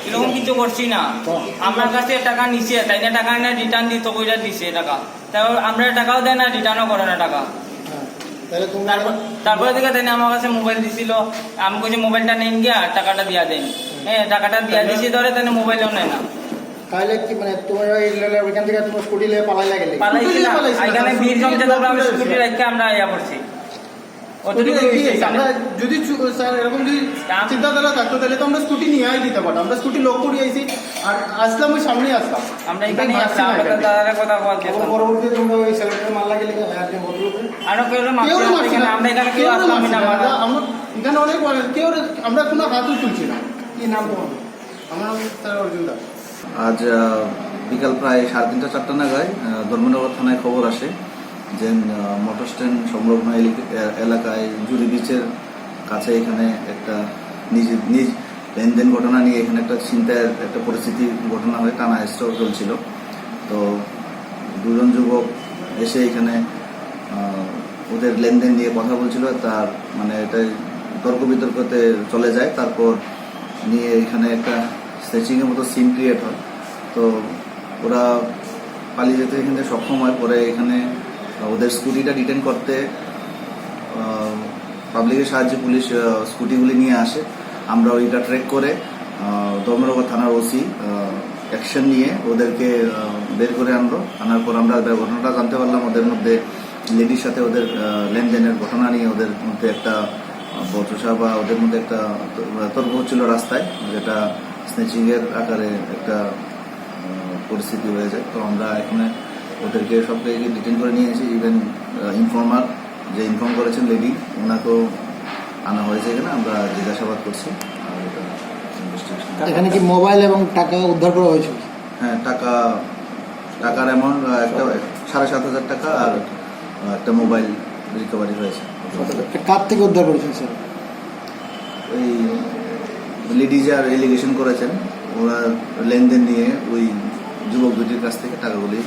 এরকম কিছু করছি না, আমার কাছে টাকা নিছে, তাই না টাকা না রিটার্ন দিত কইরা দিছে টাকা, তারপর আমরা টাকাও দেয় না, রিটার্নও করে না টাকা। তারপরে থেকে তাই না আমার কাছে মোবাইল দিছিল, আমি কইছি মোবাইলটা নেন গিয়া টাকাটা দিয়া দেন। হ্যাঁ, টাকাটা দিয়া দিছি ধরে তাই না মোবাইলও নেয় না। তাহলে কি মানে তোমার ওইখান থেকে তোমার স্কুটি নিয়ে পালাইলা গেলে? পালাইছিলাম, এখানে ভিড় জমতে থাকলে আমি স্কুটি রেখে আমরা আইয়া পড়ছি। যদি স্যার এরকম যদি চিন্তাধারা থাকতো তাহলে তো আমরা স্কুটি নিয়ে দিতে পারতাম। আমরা স্কুটি লক করে আইছি আর আসলাম ওই সামনেই আসলাম, আমরা এখানে আসলাম, আমাদের দাদার কথা বলতে। পরবর্তীতে তোমরা ওই ছেলেটাকে মারলা গেলে আরো কেউ আমরা এখানে কেউ আসলাম না, আমরা এখানে অনেক কেউ আমরা কোনো হাতও তুলছি না। কি নাম তোমার? আমার নাম স্যার অর্জুন দাস। আজ বিকাল প্রায় 3:30-4টা নাগাদ ধর্মনগর থানায় খবর আসে যে মোটর স্ট্যান্ড সংলগ্ন এলাকায় জুরি বিচের কাছে এখানে একটা নিজ লেনদেন ঘটনা নিয়ে এখানে একটা ছিনতাইয়ের একটা পরিস্থিতি ঘটনা হয়ে টানা হেঁচড়াও চলছিল। তো দুজন যুবক এসে এখানে ওদের লেনদেন নিয়ে কথা বলছিল, তার মানে এটা তর্ক বিতর্কতে চলে যায়। তারপর নিয়ে এখানে একটা স্ট্রেচিংয়ের মতো সিন ক্রিয়েট হয়। তো ওরা পালিয়ে যেতে এখান থেকে সক্ষম হয়। পরে এখানে ওদের স্কুটিটা ডিটেন করতে পাবলিকের সাহায্যে পুলিশ স্কুটিগুলি নিয়ে আসে। আমরা ওইটা ট্র্যাক করে ধর্মনগর থানার ওসি অ্যাকশন নিয়ে ওদেরকে বের করে আনলো। আনার পর আমরা ঘটনাটা জানতে পারলাম, ওদের মধ্যে লেডির সাথে ওদের লেনদেনের ঘটনা নিয়ে ওদের মধ্যে একটা বচসা বা ওদের মধ্যে একটা তর্ক হচ্ছিল রাস্তায়, যেটা স্নেচিংয়ের আকারে একটা পরিস্থিতি হয়ে যায়। তো আমরা এখানে ওদেরকে সবকে ডিটেন করে নিয়ে এসেছি। ইভেন ইনফর্মার যে ইনফর্ম করেছেন লেডি, ওনাকেও আনা হয়েছে এখানে। আমরা জিজ্ঞাসাবাদ করছি। এখানে কি মোবাইল এবং টাকা উদ্ধার করা হয়েছে? হ্যাঁ, টাকার অ্যামাউন্ট একটা 7,500 টাকা আর একটা মোবাইল রিকভারি হয়েছে। কার থেকে উদ্ধার করেছেন স্যার? ওই লেডি যার এলিগেশন করেছেন, ওরা লেনদেন নিয়ে ওই যুবক দুটির কাছ থেকে টাকাগুলি